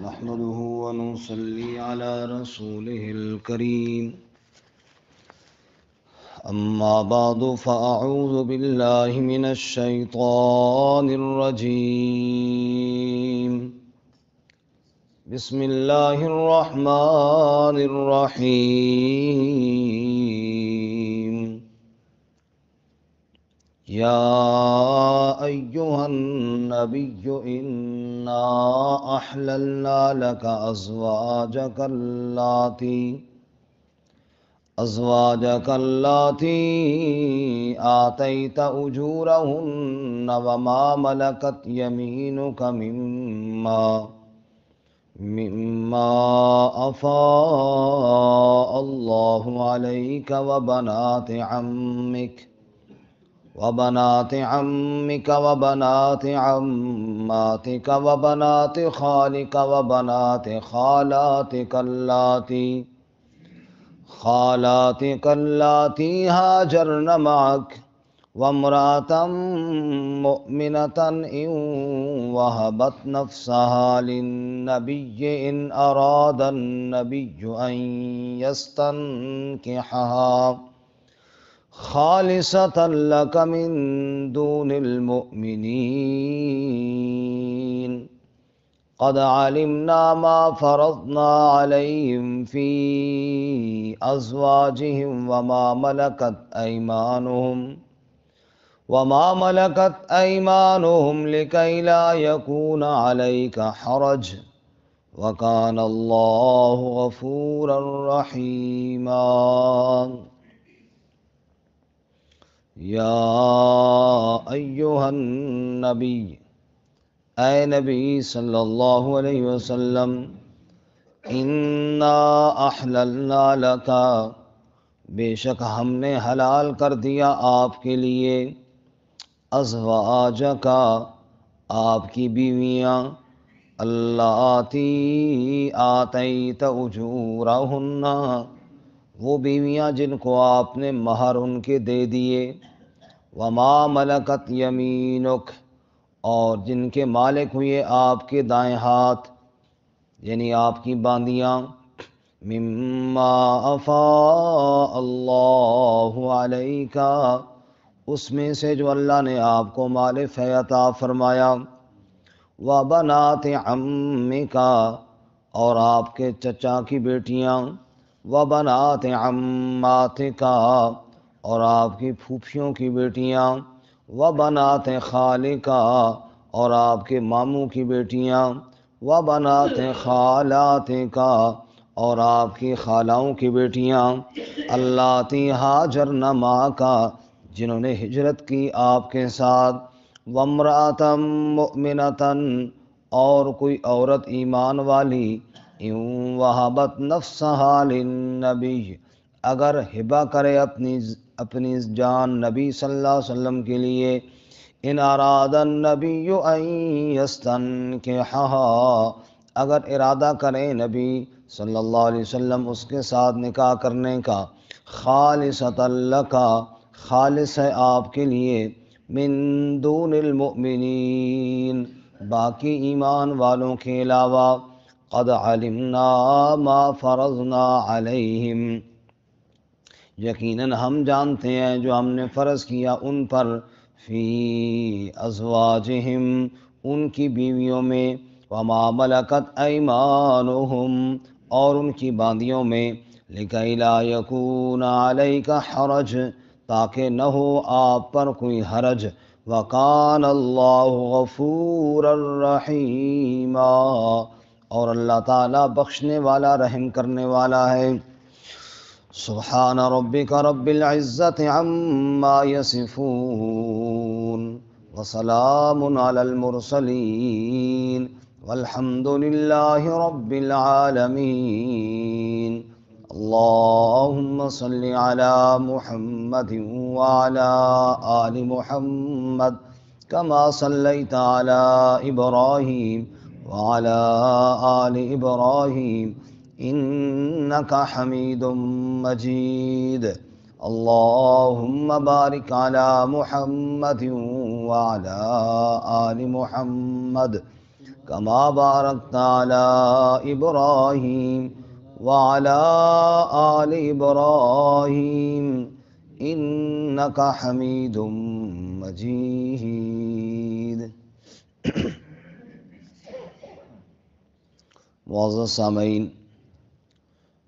نحمده ونصلي على رسوله الكريم أما بعد فأعوذ بالله من الشيطان الرجيم بسم الله الرحمن الرحيم يا أيها النبي إنا أحللنا لك أزواجك اللاتي آتيت أجورهن وما ملكت يمينك مما أفاء الله عليك وبنات عمك وبنات عماتك وبنات خالك وبنات خالاتك اللاتي هاجرن معك وامرأة مؤمنة إن وهبت نفسها للنبي إن أراد النبي أن يستنكحها خالصة لك من دون المؤمنين قد علمنا ما فرضنا عليهم في أزواجهم وما ملكت أيمانهم لكي لا يكون عليك حرج وكان الله غفورا رحيما یا ایہا النبی، اے نبی صلی اللہ علیہ وسلم، انا احللنا لکا، بے شک ہم نے حلال کر دیا آپ کے لیے، ازواجکا، آپ کی بیویاں، اللاتی آتیت اجورہن، وہ بیویاں جن کو آپ نے مہر ان کے دے دیے، وما ملکت یمینک، اور جن کے مالک ہوئے آپ کے دائیں ہاتھ یعنی آپ کی باندیاں، مما افاء اللہ علیک، اس میں سے جو اللہ نے آپ کو مال فیض عطا فرمایا، وبنات عمک، اور آپ کے چچا کی بیٹیاں، وبنات عماتک، اور آپ کی پھوپھیوں کی بیٹیاں، وبنات خالک، اور آپ کے ماموں کی بیٹیاں، وبنات خالاتک، اور آپ کی خالاؤں کی بیٹیاں، اللاتی ہاجرن معک، جنہوں نے ہجرت کی آپ کے ساتھ، وامرأۃ مؤمنۃ، اور کوئی عورت ایمان والی، ان وہبت نفسہا للنبی، اگر ہبہ کرے اپنی جان نبی صلی اللہ علیہ وسلم کے لیے، ان اراد النبی ان یستنکحھا، اگر ارادہ کریں نبی صلی اللہ علیہ وسلم اس کے ساتھ نکاح کرنے کا، خالصۃ لک، خالص ہے آپ کے لیے، من دون المؤمنین، باقی ایمان والوں کے علاوہ، قد علمنا ما فرضنا علیہم، یقیناً ہم جانتے ہیں جو ہم نے فرض کیا ان پر، فی ازواجہم، ان کی بیویوں میں، وما ملکت ایمانہم، اور ان کی باندیوں میں، لکی لا یکون علیک حرج، تاکہ نہ ہو آپ پر کوئی حرج، وکان اللہ غفورا رحیما، اور اللہ تعالیٰ بخشنے والا رحم کرنے والا ہے۔ سبحان ربک رب العزت عما یصفون، وسلام علی المرسلین، والحمد للہ رب العالمین۔ اللہم صل علی محمد وعلی آل محمد، کما صلیت علی ابراہیم وعلی آل ابراہیم انک حمید مجید۔ اللہم بارک علی محمد وعلی آل محمد، كما باركت على إبراهيم وعلى آل إبراهيم إنك حميد مجيد۔ معزز سامعین،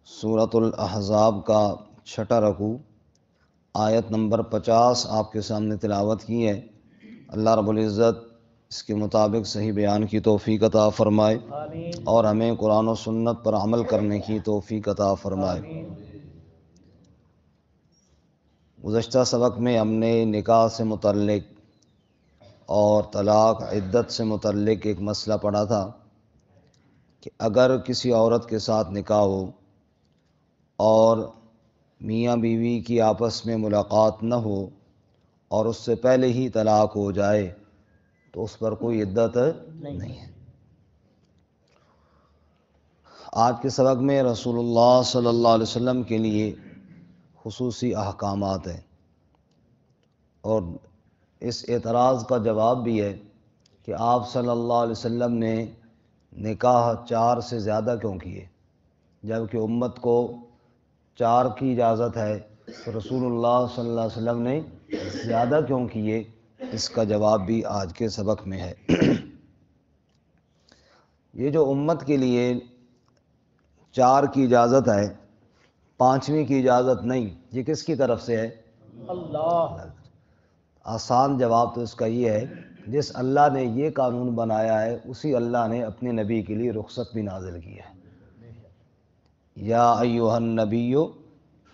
سورۃ الاحزاب کا چھٹا رکوع آیت نمبر 50 آپ کے سامنے تلاوت کی ہے۔ اللہ رب العزت اس کے مطابق صحیح بیان کی توفیق عطا فرمائے اور ہمیں قرآن و سنت پر عمل کرنے کی توفیق عطا فرمائے۔ گزشتہ سبق میں ہم نے نکاح سے متعلق اور طلاق عدت سے متعلق ایک مسئلہ پڑھا تھا کہ اگر کسی عورت کے ساتھ نکاح ہو اور میاں بیوی کی آپس میں ملاقات نہ ہو اور اس سے پہلے ہی طلاق ہو جائے تو اس پر کوئی عدت نہیں ہے۔ آج کے سبق میں رسول اللہ صلی اللہ علیہ وسلم کے لیے خصوصی احکامات ہیں اور اس اعتراض کا جواب بھی ہے کہ آپ صلی اللہ علیہ وسلم نے نکاح 4 سے زیادہ کیوں کیے، جبکہ امت کو 4 کی اجازت ہے تو رسول اللہ صلی اللہ علیہ وسلم نے زیادہ کیوں کیے؟ اس کا جواب بھی آج کے سبق میں ہے۔ یہ جو امت کے لیے 4 کی اجازت ہے، 5ویں کی اجازت نہیں، یہ کس کی طرف سے ہے؟ اللہ۔ آسان جواب تو اس کا یہ ہے، جس اللہ نے یہ قانون بنایا ہے اسی اللہ نے اپنے نبی کے لیے رخصت بھی نازل کی ہے۔ یا ایھا النبی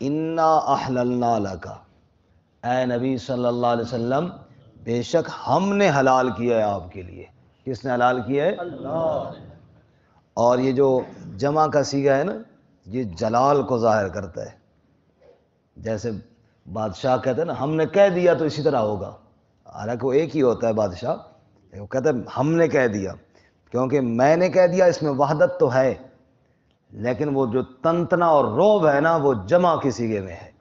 انا احللنا لک، اے نبی صلی اللہ علیہ وسلم بے شک ہم نے حلال کیا ہے آپ کے لیے۔ کس نے حلال کیا ہے؟ اللہ۔ اور یہ جو جمع کا صیغہ ہے نا، یہ جلال کو ظاہر کرتا ہے۔ جیسے بادشاہ کہتے ہیں نا ہم نے کہہ دیا تو اسی طرح ہوگا، حالانکہ وہ ایک ہی ہوتا ہے بادشاہ، وہ کہتا ہے ہم نے کہہ دیا، کیونکہ میں نے کہہ دیا اس میں وحدت تو ہے، لیکن وہ جو تنتنا اور روب ہے نا وہ جمع کی صیغے میں ہے۔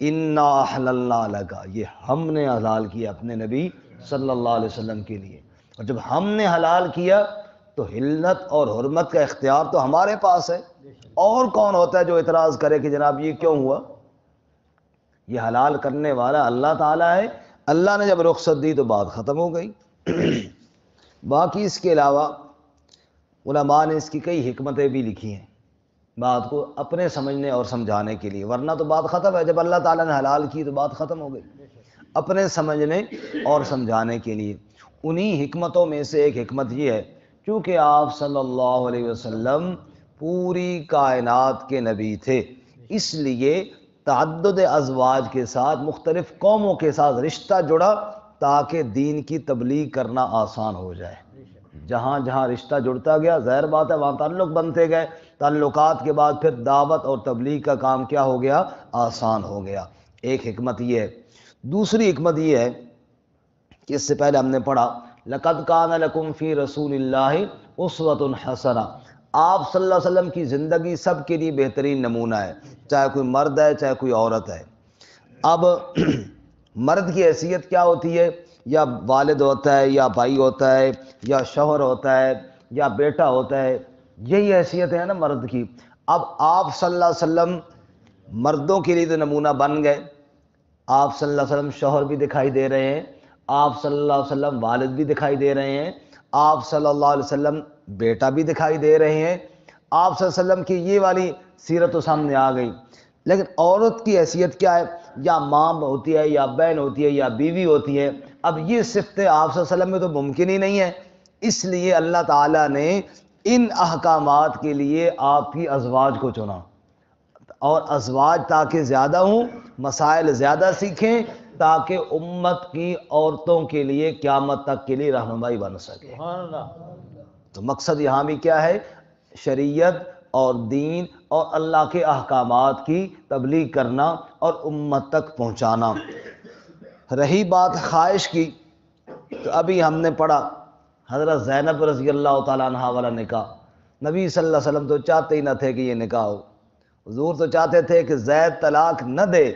انا احللنا لک، یہ ہم نے حلال کیا اپنے نبی صلی اللہ علیہ وسلم کے لیے، اور جب ہم نے حلال کیا تو حلت اور حرمت کا اختیار تو ہمارے پاس ہے۔ اور کون ہوتا ہے جو اعتراض کرے کہ جناب یہ کیوں ہوا؟ یہ حلال کرنے والا اللہ تعالیٰ ہے، اللہ نے جب رخصت دی تو بات ختم ہو گئی۔ باقی اس کے علاوہ علماء نے اس کی کئی حکمتیں بھی لکھی ہیں، بات کو اپنے سمجھنے اور سمجھانے کے لیے، ورنہ تو بات ختم ہے، جب اللہ تعالیٰ نے حلال کی تو بات ختم ہو گئی۔ اپنے سمجھنے اور سمجھانے کے لیے انہی حکمتوں میں سے ایک حکمت یہ ہے، چونکہ آپ صلی اللہ علیہ وسلم پوری کائنات کے نبی تھے، اس لیے تعدد ازواج کے ساتھ مختلف قوموں کے ساتھ رشتہ جڑا تاکہ دین کی تبلیغ کرنا آسان ہو جائے۔ جہاں جہاں رشتہ جڑتا گیا ظاہر بات ہے وہاں تعلق بنتے گئے، تعلقات کے بعد پھر دعوت اور تبلیغ کا کام کیا ہو گیا؟ آسان ہو گیا۔ ایک حکمت یہ ہے۔ دوسری حکمت یہ ہے کہ اس سے پہلے ہم نے پڑھا لَقَدْ كَانَ لَكُمْ فِي رَسُولِ اللَّهِ أُسْوَةٌ حَسَنَةٌ، آپ صلی اللہ علیہ وسلم کی زندگی سب کے لیے بہترین نمونہ ہے، چاہے کوئی مرد ہے چاہے کوئی عورت ہے۔ اب مرد کی حیثیت کیا ہوتی ہے؟ یا والد ہوتا ہے، یا بھائی ہوتا ہے، یا شوہر ہوتا ہے، یا بیٹا ہوتا ہے، یہی حیثیت ہے نا مرد کی۔ اب آپ صلی اللہ علیہ وسلم مردوں کے لیے تو نمونہ بن گئے، آپ صلی اللہ علیہ وسلم شوہر بھی دکھائی دے رہے ہیں، آپ صلی اللہ علیہ وسلم والد بھی دکھائی دے رہے ہیں، آپ صلی اللہ علیہ وسلم بیٹا بھی دکھائی دے رہے ہیں، آپ صلی اللہ علیہ وسلم کی یہ والی سیرت تو سامنے آ گئی۔ لیکن عورت کی حیثیت کیا ہے؟ یا ماں ہوتی ہے، یا بہن ہوتی ہے، یا بیوی ہوتی ہے۔ اب یہ صفتیں آپ صلی اللہ علیہ وسلم میں تو ممکن ہی نہیں ہے، اس لیے اللہ تعالیٰ نے ان احکامات کے لیے آپ کی ازواج کو چنا، اور ازواج تاکہ زیادہ ہوں، مسائل زیادہ سیکھیں، تاکہ امت کی عورتوں کے لیے قیامت تک کے لیے رہنمائی بن سکے۔ تو مقصد یہاں بھی کیا ہے؟ شریعت اور دین اور اللہ کے احکامات کی تبلیغ کرنا اور امت تک پہنچانا۔ رہی بات خواہش کی، تو ابھی ہم نے پڑھا حضرت زینب رضی اللہ تعالیٰ عنہ والا نکاح، نبی صلی اللہ علیہ وسلم تو چاہتے ہی نہ تھے کہ یہ نکاح ہو، حضور تو چاہتے تھے کہ زید طلاق نہ دے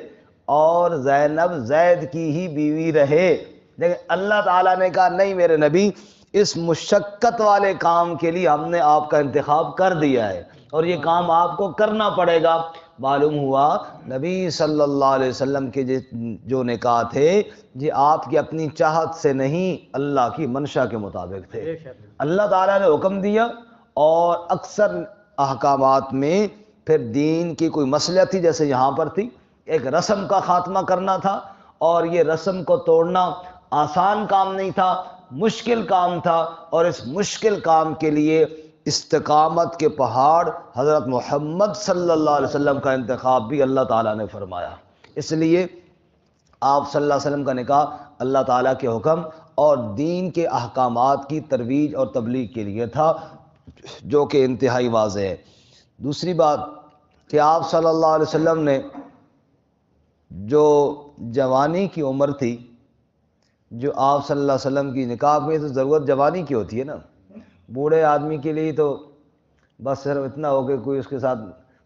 اور زینب زید کی ہی بیوی رہے، لیکن اللہ تعالیٰ نے کہا نہیں میرے نبی، اس مشقت والے کام کے لیے ہم نے آپ کا انتخاب کر دیا ہے اور یہ کام آپ کو کرنا پڑے گا۔ معلوم ہوا نبی صلی اللہ علیہ وسلم کے جو نکاح تھے یہ آپ کی اپنی چاہت سے نہیں، اللہ کی منشا کے مطابق تھے۔ اللہ تعالیٰ نے حکم دیا، اور اکثر احکامات میں پھر دین کی کوئی مصلحت تھی، جیسے یہاں پر تھی، ایک رسم کا خاتمہ کرنا تھا، اور یہ رسم کو توڑنا آسان کام نہیں تھا، مشکل کام تھا، اور اس مشکل کام کے لیے استقامت کے پہاڑ حضرت محمد صلی اللہ علیہ وسلم کا انتخاب بھی اللہ تعالیٰ نے فرمایا۔ اس لیے آپ صلی اللہ علیہ وسلم کا نکاح اللہ تعالیٰ کے حکم اور دین کے احکامات کی ترویج اور تبلیغ کے لیے تھا، جو کہ انتہائی واضح ہے۔ دوسری بات کہ آپ صلی اللہ علیہ وسلم نے جو جوانی کی عمر تھی، جو آپ صلی اللہ علیہ وسلم کی نکاح میں تو ضرورت جوانی کی ہوتی ہے نا، بوڑھے آدمی کے لیے تو بس صرف اتنا ہو کہ کوئی اس کے ساتھ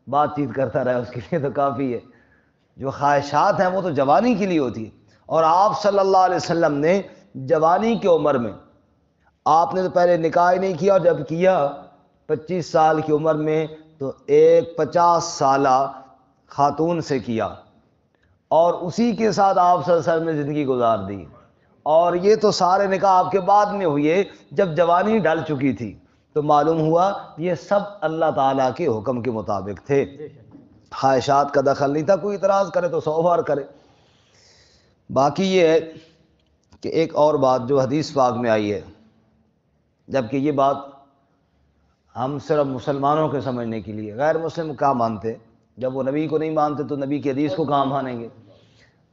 بات چیت کرتا رہے، اس کے لیے تو کافی ہے۔ جو خواہشات ہیں وہ تو جوانی کے لیے ہوتی ہے، اور آپ صلی اللہ علیہ وسلم نے جوانی کی عمر میں، آپ نے تو پہلے نکاح ہی نہیں کیا، اور جب کیا 25 سال کی عمر میں تو ایک 50 سالہ خاتون سے کیا، اور اسی کے ساتھ آپ صلی اللہ علیہ وسلم نے زندگی گزار دی، اور یہ تو سارے نکاح آپ کے بعد میں ہوئے جب جوانی ڈھل چکی تھی۔ تو معلوم ہوا یہ سب اللہ تعالیٰ کے حکم کے مطابق تھے، خواہشات کا دخل نہیں تھا، کوئی اعتراض کرے تو 100 بار کرے۔ باقی یہ ہے کہ ایک اور بات جو حدیث پاک میں آئی ہے، جبکہ یہ بات ہم صرف مسلمانوں کے سمجھنے کے لیے، غیر مسلم کیا مانتے؟ جب وہ نبی کو نہیں مانتے تو نبی کی حدیث کو کہاں مانیں گے؟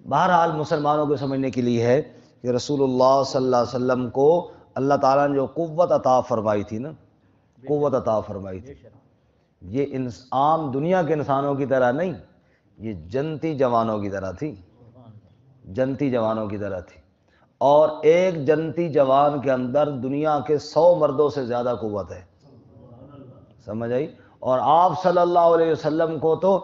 بہرحال مسلمانوں کو سمجھنے کے لیے ہے کہ رسول اللہ صلی اللہ علیہ وسلم کو اللہ تعالیٰ نے جو قوت عطا فرمائی تھی نا، قوت عطا فرمائی تھی، یہ عام دنیا کے انسانوں کی طرح نہیں، یہ جنتی جوانوں کی طرح تھی، جنتی جوانوں کی طرح تھی، اور ایک جنتی جوان کے اندر دنیا کے 100 مردوں سے زیادہ قوت ہے، سمجھ آئی؟ اور آپ صلی اللہ علیہ وسلم کو تو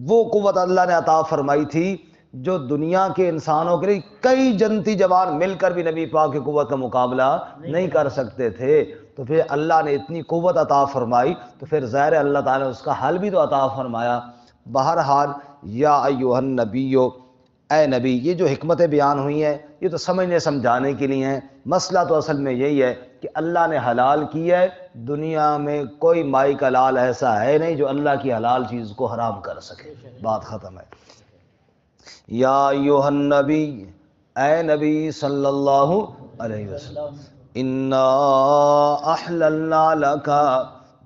وہ قوت اللہ نے عطا فرمائی تھی جو دنیا کے انسانوں کے لیے کئی جنتی جوان مل کر بھی نبی پاک کی قوت کا مقابلہ نہیں کر سکتے تھے۔ تو پھر اللہ نے اتنی قوت عطا فرمائی تو پھر ظاہر اللہ تعالیٰ نے اس کا حل بھی تو عطا فرمایا۔ بہرحال یا ایھا النبی، اے نبی، یہ جو حکمتیں بیان ہوئی ہیں یہ تو سمجھنے سمجھانے کے لیے ہیں۔ مسئلہ تو اصل میں یہی ہے کہ اللہ نے حلال کیا ہے، دنیا میں کوئی مائی کا لال ایسا ہے نہیں جو اللہ کی حلال چیز کو حرام کر سکے، بات ختم ہے۔ یا ایھا النبی، اے نبی صلی اللہ علیہ وسلم، انا احللنا لک،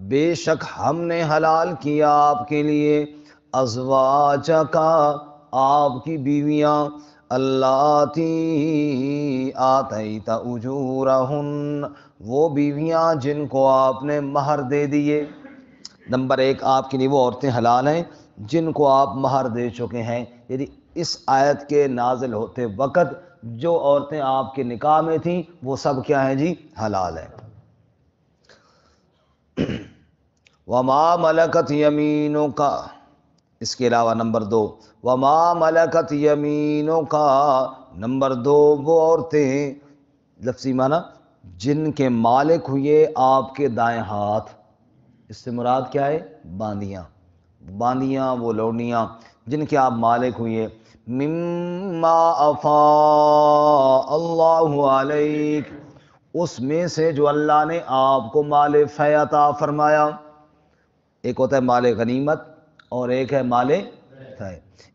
بے شک ہم نے حلال کیا آپ کے لیے، ازواجک، آپ کی بیویاں، اللاتی آتیت اجورہن، وہ بیویاں جن کو آپ نے مہر دے دیے۔ نمبر 1 آپ کے لیے وہ عورتیں حلال ہیں جن کو آپ مہر دے چکے ہیں، یعنی اس آیت کے نازل ہوتے وقت جو عورتیں آپ کے نکاح میں تھیں وہ سب کیا ہیں جی؟ حلال ہیں۔ وما ملکت یمینک، اس کے علاوہ نمبر 2 وما ملکت یمینک، نمبر 2 وہ عورتیں، لفظی معنی جن کے مالک ہوئے آپ کے دائیں ہاتھ، اس سے مراد کیا ہے؟ باندیاں، باندیاں وہ لوڈیاں جن کے آپ مالک ہوئے، مما افاء اللہ علیک، اس میں سے جو اللہ نے آپ کو مال فے عطا فرمایا۔ ایک ہوتا ہے مال غنیمت اور ایک ہے مال فے،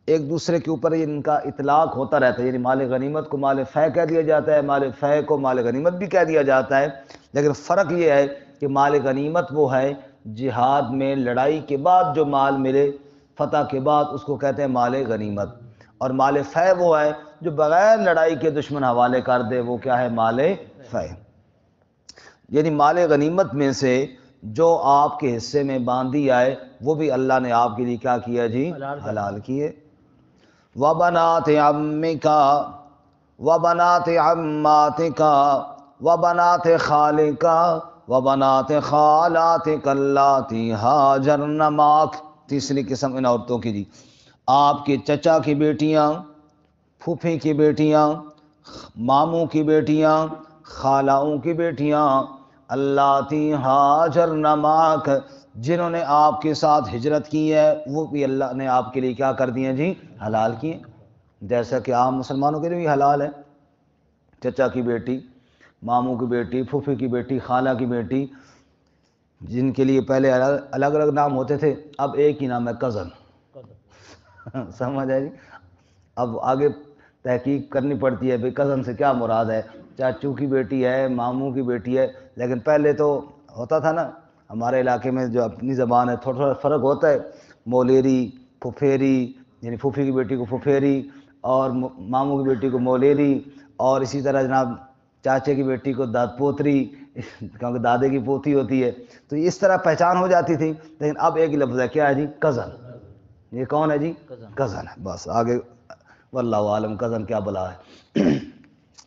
ایک دوسرے کے اوپر ان کا اطلاق ہوتا رہتا ہے، یعنی مال غنیمت کو مال فے کہہ دیا جاتا ہے، مال فے کو مال غنیمت بھی کہہ دیا جاتا ہے، لیکن فرق یہ ہے کہ مال غنیمت وہ ہے جہاد میں لڑائی کے بعد جو مال ملے، فتح کے بعد، اس کو کہتے ہیں مال غنیمت، اور مال فے وہ ہے جو بغیر لڑائی کے دشمن حوالے کر دے، وہ کیا ہے؟ مال فے۔ یعنی مال غنیمت میں سے جو آپ کے حصے میں باندھی آئے وہ بھی اللہ نے آپ کے لیے کیا کیا جی؟ حلال کیے۔ وبنات عمک وبنات عماتک وبنات خالک وبنات خالاتک اللاتی ہاجرن معک، تیسری قسم ان عورتوں کی جی، آپ کے چچا کی بیٹیاں، پھوپھی کی بیٹیاں، ماموں کی بیٹیاں، خالاؤں کی بیٹیاں، اللاتی ہاجرن معک، جنہوں نے آپ کے ساتھ ہجرت کی ہے، وہ بھی اللہ نے آپ کے لیے کیا کر دی ہیں جی؟ حلال کی ہیں، جیسا کہ عام مسلمانوں کے لیے بھی حلال ہے۔ چچا کی بیٹی، ماموں کی بیٹی، پھوپھی کی بیٹی، خالہ کی بیٹی، جن کے لیے پہلے الگ الگ نام ہوتے تھے، اب ایک ہی نام ہے، کزن۔ سمجھ آئے جی؟ اب آگے تحقیق کرنی پڑتی ہے بھئی کزن سے کیا مراد ہے، چاچو کی بیٹی ہے، ماموں کی بیٹی ہے، لیکن پہلے تو ہوتا تھا نا، ہمارے علاقے میں جو اپنی زبان ہے تھوڑا تھوڑا فرق ہوتا ہے، مولیری، پھپھیری، یعنی پھوپھی کی بیٹی کو پھپھیری، اور ماموں کی بیٹی کو مولیری، اور اسی طرح جناب چاچے کی بیٹی کو داد پوتری، کیونکہ دادے کی پوتی ہوتی ہے، تو اس طرح پہچان ہو جاتی تھی۔ لیکن اب ایک ہی لفظ ہے، کیا ہے جی؟ کزن۔ یہ کون ہے جی؟ کزن ہے، بس آگے واللہ عالم کزن کیا بلا ہے۔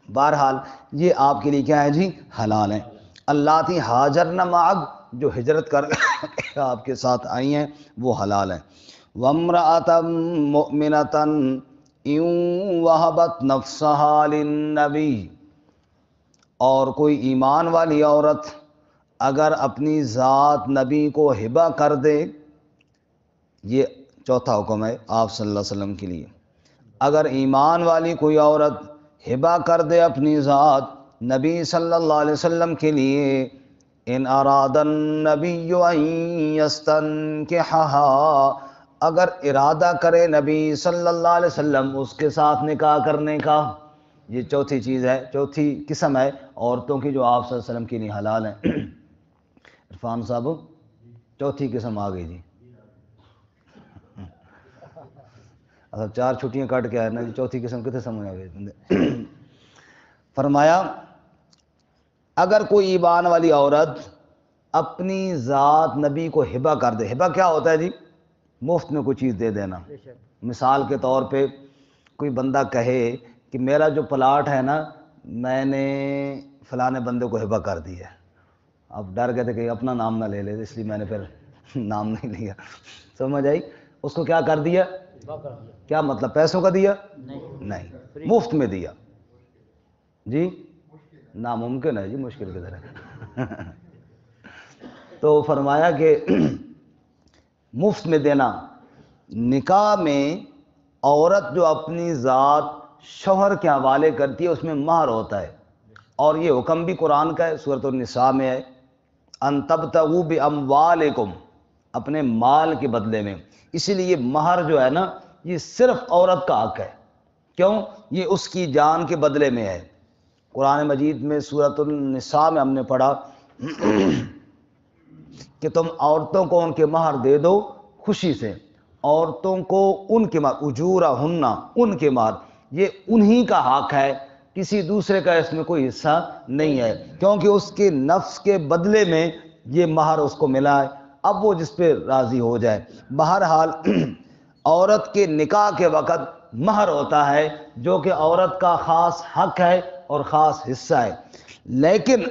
بہرحال یہ آپ کے لیے کیا ہے جی؟ حلال ہیں۔ اللاتی ہاجرن معک، جو ہجرت کر کے آپ کے ساتھ آئی ہیں وہ حلال ہیں۔ وامرأۃ مؤمنۃ ان وہبت نفسها للنبی، اور کوئی ایمان والی عورت اگر اپنی ذات نبی کو ہبہ کر دے، یہ چوتھا حکم ہے آپ صلی اللہ علیہ وسلم کے لیے، اگر ایمان والی کوئی عورت ہبہ کر دے اپنی ذات نبی صلی اللہ علیہ وسلم کے لیے، ان اراد النبی ان یستنکحھا، اگر ارادہ کرے نبی صلی اللہ علیہ وسلم اس کے ساتھ نکاح کرنے کا، یہ چوتھی چیز ہے، چوتھی قسم ہے عورتوں کی جو آپ صلی اللہ علیہ وسلم کے لیے حلال ہیں۔ عرفان صاحب چوتھی قسم آ گئی جی، اصل 4 چھٹیاں کٹ کے آئے نا جی، چوتھی قسم کتنے سمجھ آ گئی؟ فرمایا اگر کوئی ایمان والی عورت اپنی ذات نبی کو ہبہ کر دے، ہبہ کیا ہوتا ہے جی؟ مفت میں کوئی چیز دے دینا۔ مثال کے طور پہ کوئی بندہ کہے کہ میرا جو پلاٹ ہے نا، میں نے فلانے بندے کو ہبہ کر دی ہے، اب ڈر گئے تھے کہ اپنا نام نہ لے لے، اس لیے میں نے پھر نام نہیں لیا، سمجھ آئی؟ اس کو کیا کر دیا؟ کیا مطلب پیسوں کا دیا؟ نہیں، مفت میں دیا جی، ناممکن ہے جی، مشکل کی طرح۔ تو فرمایا کہ مفت میں دینا، نکاح میں عورت جو اپنی ذات شوہر کے حوالے کرتی ہے اس میں مہر ہوتا ہے، اور یہ حکم بھی قرآن کا ہے، سورۃ النساء میں ہے، ان تبتغوا باموالکم، اپنے مال کے بدلے میں، اسی لیے مہر جو ہے نا یہ صرف عورت کا حق ہے، کیوں؟ یہ اس کی جان کے بدلے میں ہے۔ قرآن مجید میں سورۃ النساء میں ہم نے پڑھا کہ تم عورتوں کو ان کے مہر دے دو خوشی سے، عورتوں کو ان کے مہر، اجورہن، ان کے مہر، یہ انہی کا حق ہے، کسی دوسرے کا اس میں کوئی حصہ نہیں ہے، کیونکہ اس کے نفس کے بدلے میں یہ مہر اس کو ملا ہے، اب وہ جس پہ راضی ہو جائے۔ بہرحال عورت کے نکاح کے وقت مہر ہوتا ہے جو کہ عورت کا خاص حق ہے اور خاص حصہ ہے، لیکن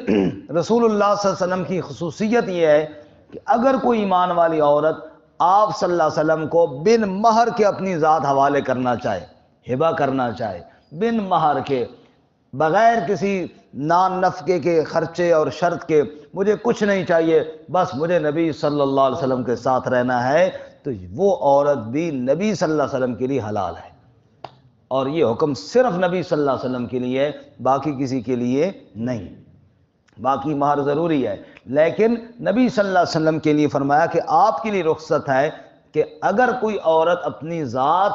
رسول اللہ صلی اللہ علیہ وسلم کی خصوصیت یہ ہے کہ اگر کوئی ایمان والی عورت آپ صلی اللہ علیہ وسلم کو بن مہر کے اپنی ذات حوالے کرنا چاہے، ہبہ کرنا چاہے، بن مہر کے، بغیر کسی نان نفقے کے خرچے اور شرط کے، مجھے کچھ نہیں چاہیے، بس مجھے نبی صلی اللہ علیہ وسلم کے ساتھ رہنا ہے، تو وہ عورت بھی نبی صلی اللہ علیہ وسلم کے لیے حلال ہے، اور یہ حکم صرف نبی صلی اللہ علیہ وسلم کے لیے ہے، باقی کسی کے لیے نہیں۔ باقی مہر ضروری ہے، لیکن نبی صلی اللہ علیہ وسلم کے لیے فرمایا کہ آپ کے لیے رخصت ہے کہ اگر کوئی عورت اپنی ذات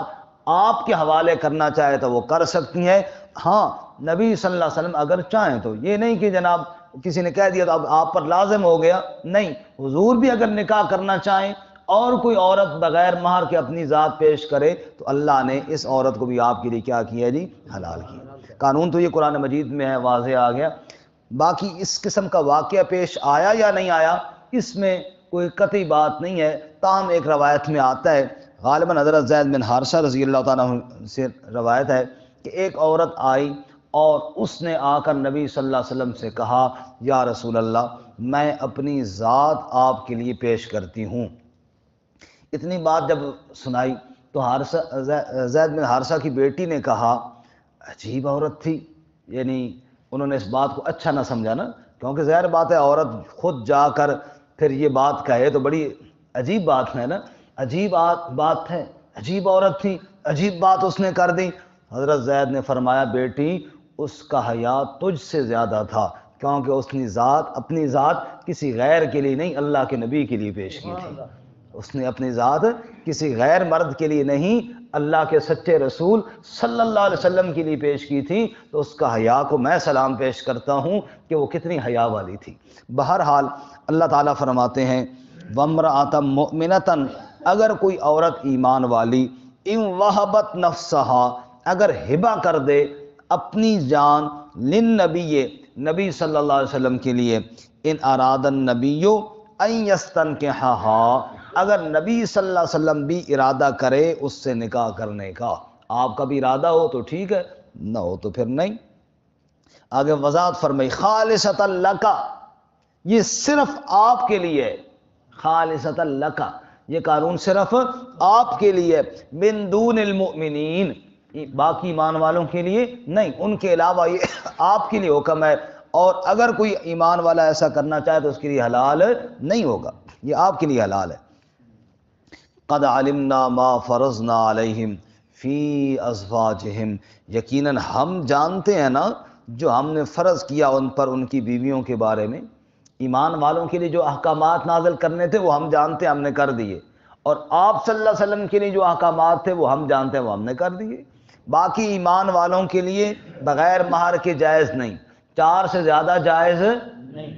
آپ کے حوالے کرنا چاہے تو وہ کر سکتی ہے، ہاں نبی صلی اللہ علیہ وسلم اگر چاہیں تو، یہ نہیں کہ جناب کسی نے کہہ دیا تو اب آپ پر لازم ہو گیا، نہیں، حضور بھی اگر نکاح کرنا چاہیں اور کوئی عورت بغیر مہر کے اپنی ذات پیش کرے تو اللہ نے اس عورت کو بھی آپ کے لیے کیا کیا جی؟ حلال کیا۔ قانون تو یہ قرآن مجید میں ہے، واضح آ گیا۔ باقی اس قسم کا واقعہ پیش آیا یا نہیں آیا اس میں کوئی قطعی بات نہیں ہے، تاہم ایک روایت میں آتا ہے، غالباً حضرت زید بن حارثہ رضی اللہ تعالیٰ عنہ سے روایت ہے کہ ایک عورت آئی اور اس نے آ کر نبی صلی اللہ علیہ وسلم سے کہا، یا رسول اللہ میں اپنی ذات آپ کے لیے پیش کرتی ہوں۔ اتنی بات جب سنائی تو زید بن حارثہ کی بیٹی نے کہا، عجیب عورت تھی، یعنی انہوں نے اس بات کو اچھا نہ سمجھا نا، کیونکہ ظاہر بات ہے عورت خود جا کر پھر یہ بات کہے تو بڑی عجیب بات ہے نا، عجیب بات ہے، عجیب عورت تھی، عجیب بات اس نے کر دی۔ حضرت زید نے فرمایا بیٹی اس کا حیا تجھ سے زیادہ تھا، کیونکہ اس نے اپنی ذات کسی غیر کے لیے نہیں اللہ کے نبی کے لیے پیش کی تھی۔ اس نے اپنی ذات کسی غیر مرد کے لیے نہیں اللہ کے سچے رسول صلی اللہ علیہ وسلم کے لیے پیش کی تھی، تو اس کا حیا کو میں سلام پیش کرتا ہوں کہ وہ کتنی حیا والی تھی۔ بہرحال اللہ تعالیٰ فرماتے ہیں وَامْرَأَةً مُؤْمِنَةً، اگر کوئی عورت ایمان والی اِن وَهَبَتْ نَفْسَهَا، اگر ہبہ کر دے اپنی جان للنبی، نبی صلی اللہ علیہ وسلم کے لیے، ان اراد النبی ان یستنکحها، اگر نبی صلی اللہ علیہ وسلم بھی ارادہ کرے اس سے نکاح کرنے کا، آپ کا بھی ارادہ ہو تو ٹھیک ہے، نہ ہو تو پھر نہیں۔ آگے وضاحت فرمائی خالصۃ لک، یہ صرف آپ کے لیے، خالصۃ لک، یہ قانون صرف آپ کے لیے، من دون المؤمنین، باقی ایمان والوں کے لیے نہیں، ان کے علاوہ یہ آپ کے لیے حکم ہے، اور اگر کوئی ایمان والا ایسا کرنا چاہے تو اس کے لیے حلال نہیں ہوگا، یہ آپ کے لیے حلال ہے۔ قد علمنا ما فرضنا علیہم فی ازواجہم، یقیناً ہم جانتے ہیں نا جو ہم نے فرض کیا ان پر ان کی بیویوں کے بارے میں، ایمان والوں کے لیے جو احکامات نازل کرنے تھے وہ ہم جانتے ہیں، ہم نے کر دیے، اور آپ صلی اللہ علیہ وسلم کے لیے جو احکامات تھے وہ ہم جانتے ہیں، وہ ہم نے کر دیے۔ باقی ایمان والوں کے لیے بغیر مہر کے جائز نہیں، 4 سے زیادہ جائز نہیں،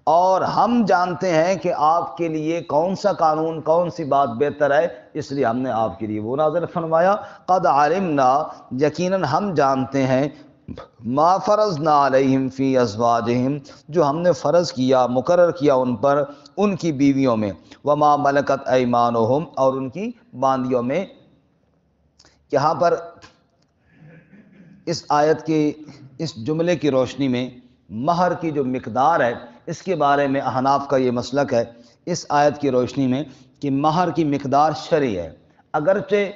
اور ہم جانتے ہیں کہ آپ کے لیے کون سا قانون، کون سی بات بہتر ہے، اس لیے ہم نے آپ کے لیے وہ نازل فرمایا۔ قد علمنا، یقیناً ہم جانتے ہیں، ما فرضنا علیہم فی ازواجہم، جو ہم نے فرض کیا، مقرر کیا ان پر ان کی بیویوں میں، وما ملکت ایمانہم، اور ان کی باندیوں میں۔ یہاں پر اس آیت کی، اس جملے کی روشنی میں مہر کی جو مقدار ہے اس کے بارے میں احناف کا یہ مسلک ہے، اس آیت کی روشنی میں، کہ مہر کی مقدار شرعی ہے، اگرچہ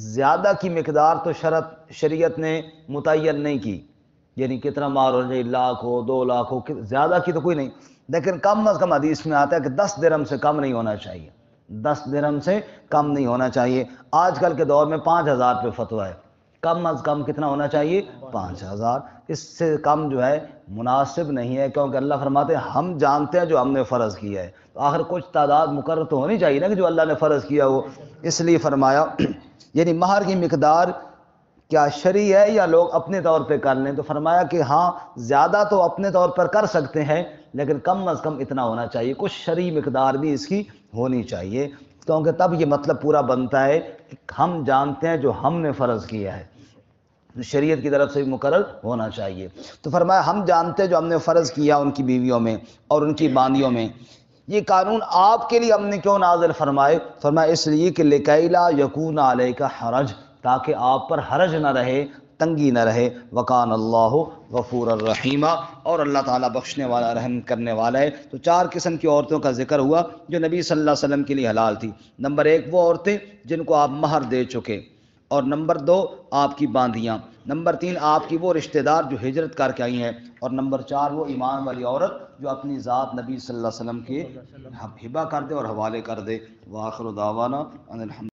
زیادہ کی مقدار تو شریعت نے متعین نہیں کی، یعنی کتنا مہر ہو جائے، 1 لاکھ ہو، 2 لاکھ ہو، زیادہ کی تو کوئی نہیں، لیکن کم از کم حدیث میں آتا ہے کہ 10 درہم سے کم نہیں ہونا چاہیے، 10 درہم سے کم نہیں ہونا چاہیے۔ آج کل کے دور میں 5000 پہ فتویٰ ہے، کم از کم کتنا ہونا چاہیے؟ 5000، اس سے کم جو ہے مناسب نہیں ہے، کیونکہ اللہ فرماتے ہیں ہم جانتے ہیں جو ہم نے فرض کیا ہے، تو آخر کچھ تعداد مقرر تو ہونی چاہیے نا کہ جو اللہ نے فرض کیا ہو، اس لیے فرمایا یعنی مہر کی مقدار کیا شرعی ہے یا لوگ اپنے طور پہ کر لیں، تو فرمایا کہ ہاں زیادہ تو اپنے طور پر کر سکتے ہیں، لیکن کم از کم اتنا ہونا چاہیے، کچھ شرعی مقدار بھی اس کی ہونی چاہیے، کیونکہ تب یہ مطلب پورا بنتا ہے کہ ہم جانتے ہیں جو ہم نے فرض کیا ہے، شریعت کی طرف سے بھی مقرر ہونا چاہیے۔ تو فرمایا ہم جانتے ہیں جو ہم نے فرض کیا ان کی بیویوں میں اور ان کی باندیوں میں۔ یہ قانون آپ کے لیے ہم نے کیوں نازل فرمائے؟ فرمایا اس لیے کہ لِكَيْ لَا يَكُونَ عَلَيْكَ حَرَجٌ، تاکہ آپ پر حرج نہ رہے، تنگی نہ رہے، وَكَانَ اللَّهُ غَفُورًا رَحِيمًا، اور اللہ تعالیٰ بخشنے والا، رحم کرنے والا ہے۔ تو 4 قسم کی عورتوں کا ذکر ہوا جو نبی صلی اللہ علیہ وسلم کے لیے حلال تھی۔ نمبر 1 وہ عورتیں جن کو آپ مہر دے چکے، اور نمبر 2 آپ کی باندیاں، نمبر 3 آپ کی وہ رشتہ دار جو ہجرت کر کے آئی ہیں، اور نمبر 4 وہ ایمان والی عورت جو اپنی ذات نبی صلی اللہ علیہ وسلم کے ہبہ کر دے اور حوالے کر دے۔ وآخر دعوانا ان الحمد